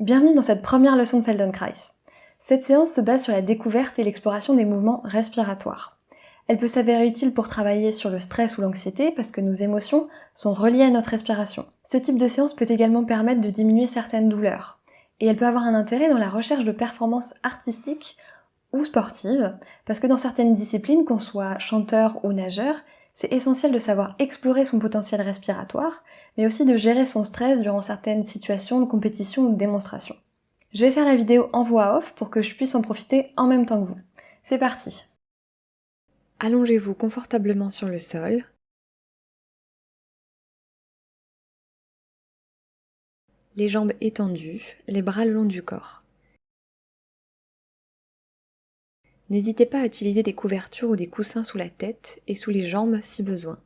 Bienvenue dans cette première leçon de Feldenkrais. Cette séance se base sur la découverte et l'exploration des mouvements respiratoires. Elle peut s'avérer utile pour travailler sur le stress ou l'anxiété parce que nos émotions sont reliées à notre respiration. Ce type de séance peut également permettre de diminuer certaines douleurs. Et elle peut avoir un intérêt dans la recherche de performances artistiques ou sportives, parce que dans certaines disciplines, qu'on soit chanteur ou nageur, c'est essentiel de savoir explorer son potentiel respiratoire, mais aussi de gérer son stress durant certaines situations de compétition ou de démonstration. Je vais faire la vidéo en voix off pour que je puisse en profiter en même temps que vous. C'est parti! Allongez-vous confortablement sur le sol. Les jambes étendues, les bras le long du corps. N'hésitez pas à utiliser des couvertures ou des coussins sous la tête et sous les jambes si besoin.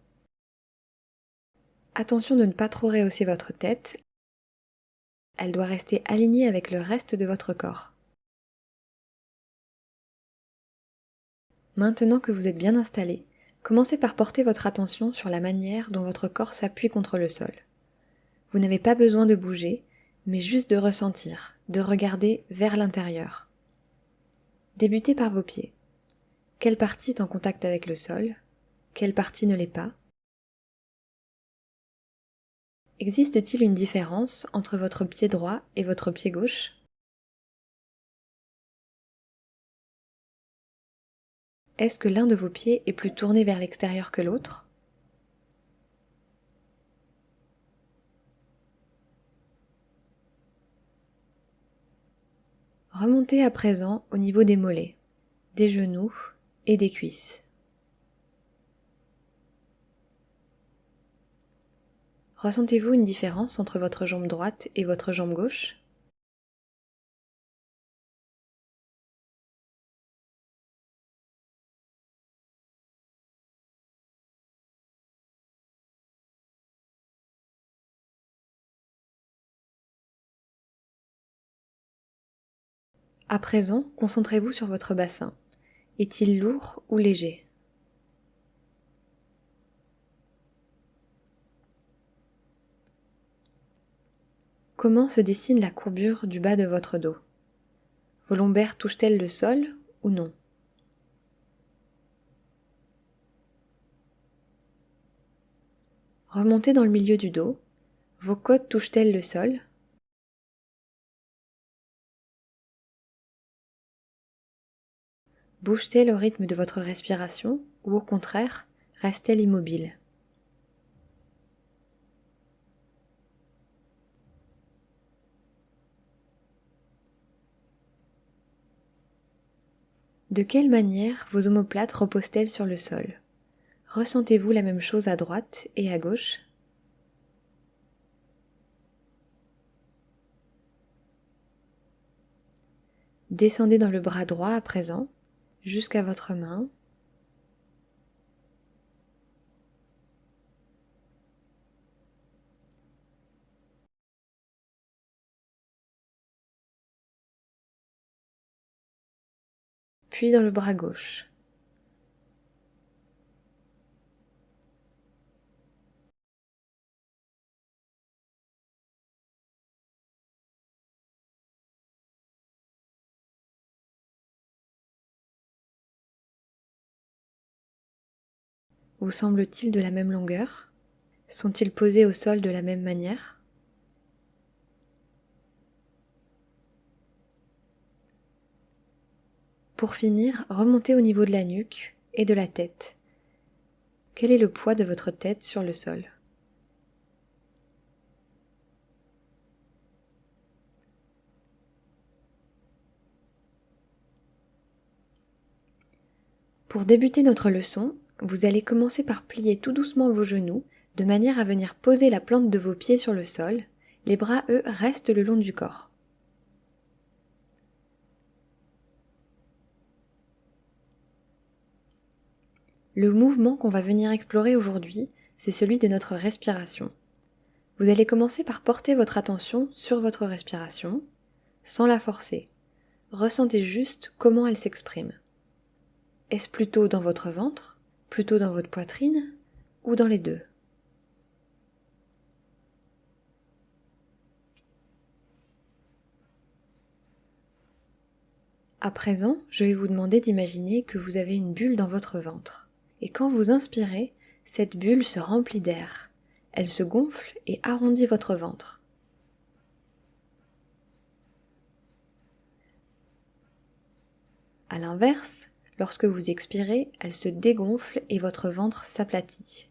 Attention de ne pas trop rehausser votre tête. Elle doit rester alignée avec le reste de votre corps. Maintenant que vous êtes bien installé, commencez par porter votre attention sur la manière dont votre corps s'appuie contre le sol. Vous n'avez pas besoin de bouger, mais juste de ressentir, de regarder vers l'intérieur. Débutez par vos pieds. Quelle partie est en contact avec le sol? Quelle partie ne l'est pas? Existe-t-il une différence entre votre pied droit et votre pied gauche? Est-ce que l'un de vos pieds est plus tourné vers l'extérieur que l'autre? Remontez à présent au niveau des mollets, des genoux et des cuisses. Ressentez-vous une différence entre votre jambe droite et votre jambe gauche? À présent, concentrez-vous sur votre bassin. Est-il lourd ou léger? Comment se dessine la courbure du bas de votre dos? Vos lombaires touchent-elles le sol ou non? Remontez dans le milieu du dos. Vos côtes touchent-elles le sol? Bouge-t-elle au rythme de votre respiration ou au contraire, reste-t-elle immobile? De quelle manière vos omoplates reposent-elles sur le sol? Ressentez-vous la même chose à droite et à gauche? Descendez dans le bras droit à présent, jusqu'à votre main. Puis dans le bras gauche. Vous semblent-ils de la même longueur? Sont-ils posés au sol de la même manière? Pour finir, remontez au niveau de la nuque et de la tête. Quel est le poids de votre tête sur le sol? Pour débuter notre leçon, vous allez commencer par plier tout doucement vos genoux, de manière à venir poser la plante de vos pieds sur le sol. Les bras, eux, restent le long du corps. Le mouvement qu'on va venir explorer aujourd'hui, c'est celui de notre respiration. Vous allez commencer par porter votre attention sur votre respiration, sans la forcer. Ressentez juste comment elle s'exprime. Est-ce plutôt dans votre ventre, plutôt dans votre poitrine, ou dans les deux? À présent, je vais vous demander d'imaginer que vous avez une bulle dans votre ventre. Et quand vous inspirez, cette bulle se remplit d'air. Elle se gonfle et arrondit votre ventre. A l'inverse, lorsque vous expirez, elle se dégonfle et votre ventre s'aplatit.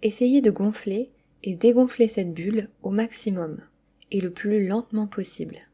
Essayez de gonfler et dégonfler cette bulle au maximum et le plus lentement possible.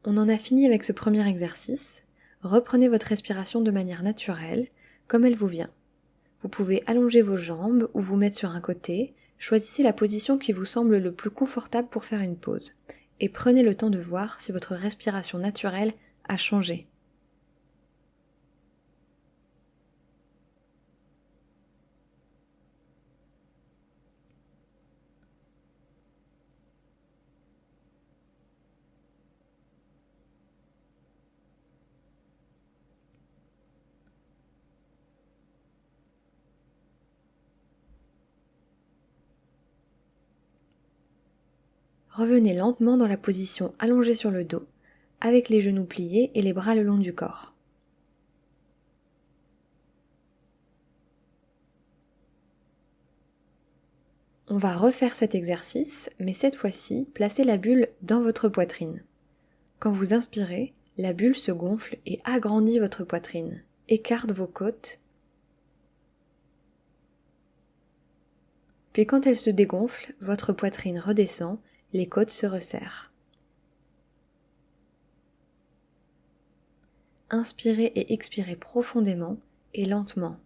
On en a fini avec ce premier exercice. Reprenez votre respiration de manière naturelle, comme elle vous vient. Vous pouvez allonger vos jambes ou vous mettre sur un côté. Choisissez la position qui vous semble le plus confortable pour faire une pause. Et prenez le temps de voir si votre respiration naturelle a changé. Revenez lentement dans la position allongée sur le dos, avec les genoux pliés et les bras le long du corps. On va refaire cet exercice, mais cette fois-ci, placez la bulle dans votre poitrine. Quand vous inspirez, la bulle se gonfle et agrandit votre poitrine, écarte vos côtes. Puis quand elle se dégonfle, votre poitrine redescend, les côtes se resserrent. Inspirez et expirez profondément et lentement.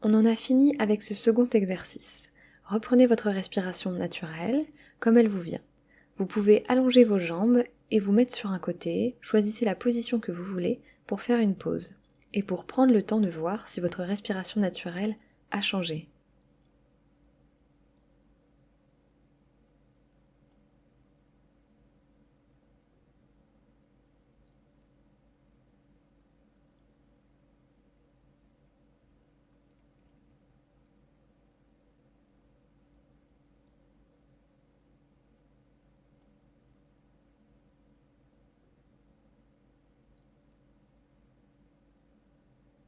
On en a fini avec ce second exercice. Reprenez votre respiration naturelle, comme elle vous vient. Vous pouvez allonger vos jambes et vous mettre sur un côté, choisissez la position que vous voulez pour faire une pause et pour prendre le temps de voir si votre respiration naturelle a changé.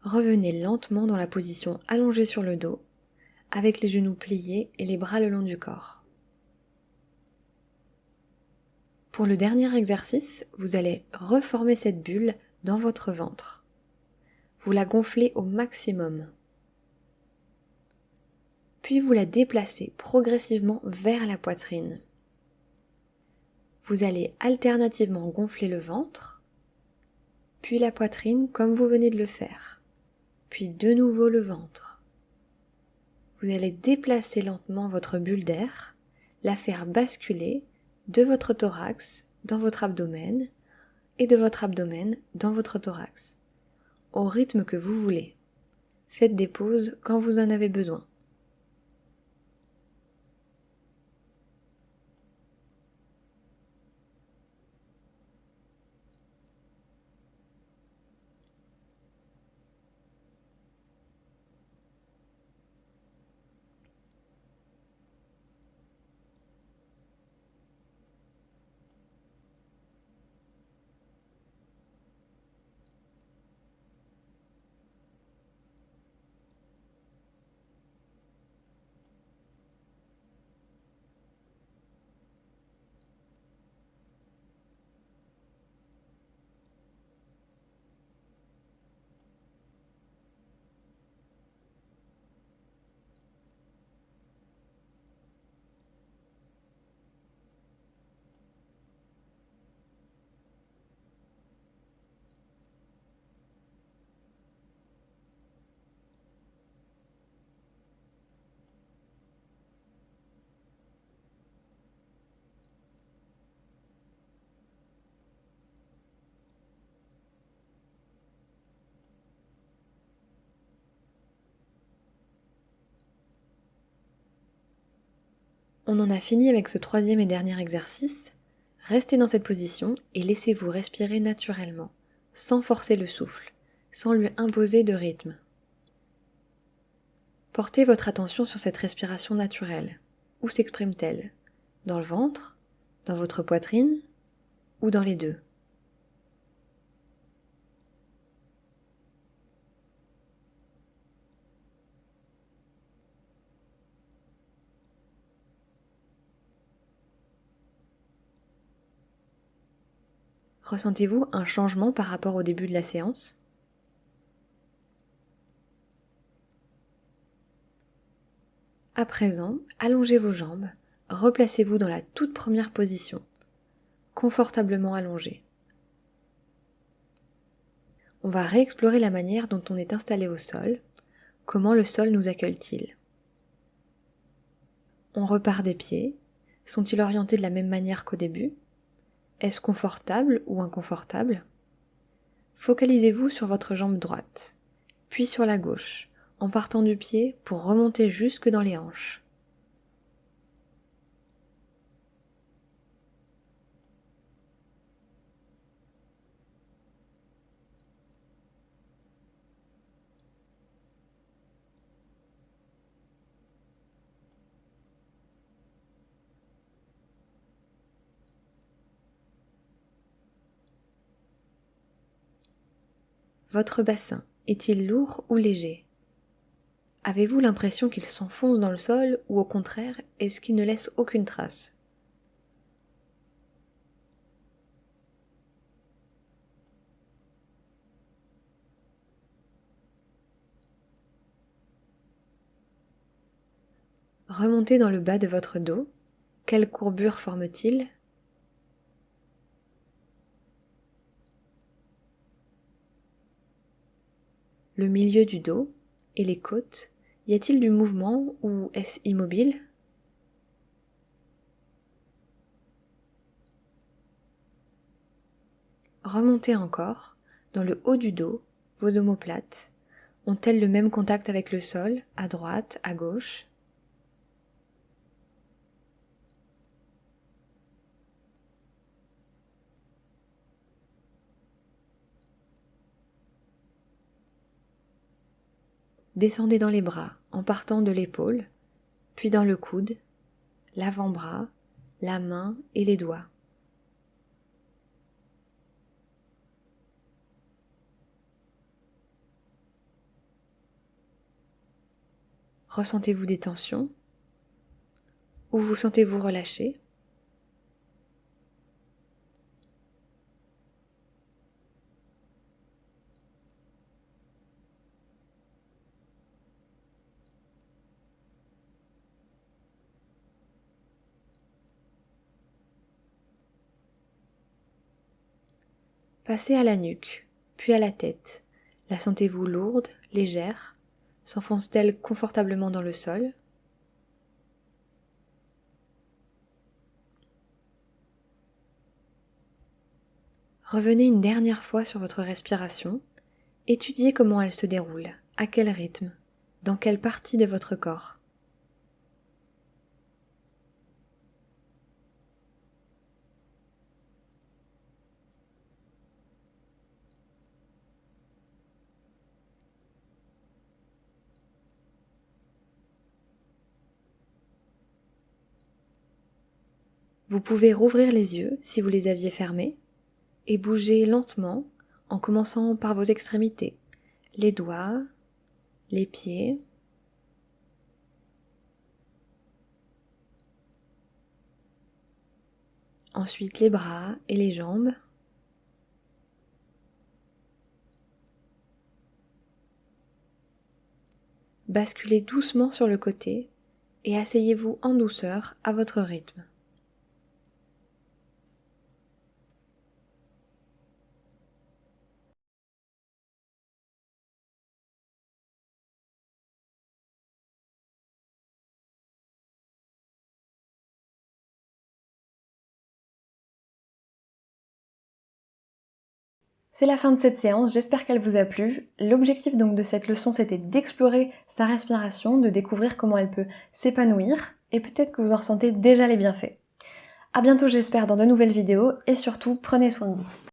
Revenez lentement dans la position allongée sur le dos, avec les genoux pliés et les bras le long du corps. Pour le dernier exercice, vous allez reformer cette bulle dans votre ventre. Vous la gonflez au maximum. Puis vous la déplacez progressivement vers la poitrine. Vous allez alternativement gonfler le ventre, puis la poitrine comme vous venez de le faire, puis de nouveau le ventre. Vous allez déplacer lentement votre bulle d'air, la faire basculer de votre thorax dans votre abdomen et de votre abdomen dans votre thorax, au rythme que vous voulez. Faites des pauses quand vous en avez besoin. On en a fini avec ce troisième et dernier exercice. Restez dans cette position et laissez-vous respirer naturellement, sans forcer le souffle, sans lui imposer de rythme. Portez votre attention sur cette respiration naturelle. Où s'exprime-t-elle? Dans le ventre? Dans votre poitrine? Ou dans les deux? Ressentez-vous un changement par rapport au début de la séance? À présent, allongez vos jambes, replacez-vous dans la toute première position, confortablement allongé. On va réexplorer la manière dont on est installé au sol, comment le sol nous accueille-t-il. On repart des pieds, sont-ils orientés de la même manière qu'au début? Est-ce confortable ou inconfortable? Focalisez-vous sur votre jambe droite, puis sur la gauche, en partant du pied pour remonter jusque dans les hanches. Votre bassin est-il lourd ou léger? Avez-vous l'impression qu'il s'enfonce dans le sol ou au contraire, est-ce qu'il ne laisse aucune trace? Remontez dans le bas de votre dos. Quelle courbure forme-t-il? Le milieu du dos et les côtes, Y a-t-il du mouvement ou est-ce immobile? Remontez encore, dans le haut du dos, vos omoplates ont-elles le même contact avec le sol, à droite, à gauche? Descendez dans les bras en partant de l'épaule, puis dans le coude, l'avant-bras, la main et les doigts. Ressentez-vous des tensions? Ou vous sentez-vous relâché? Passez à la nuque, puis à la tête. La sentez-vous lourde, légère? S'enfonce-t-elle confortablement dans le sol? Revenez une dernière fois sur votre respiration. Étudiez comment elle se déroule, à quel rythme, dans quelle partie de votre corps. Vous pouvez rouvrir les yeux si vous les aviez fermés et bouger lentement en commençant par vos extrémités, les doigts, les pieds, ensuite les bras et les jambes. Basculez doucement sur le côté et asseyez-vous en douceur à votre rythme. C'est la fin de cette séance, j'espère qu'elle vous a plu. L'objectif donc de cette leçon, c'était d'explorer sa respiration, de découvrir comment elle peut s'épanouir, et peut-être que vous en ressentez déjà les bienfaits. À bientôt j'espère dans de nouvelles vidéos, et surtout, prenez soin de vous.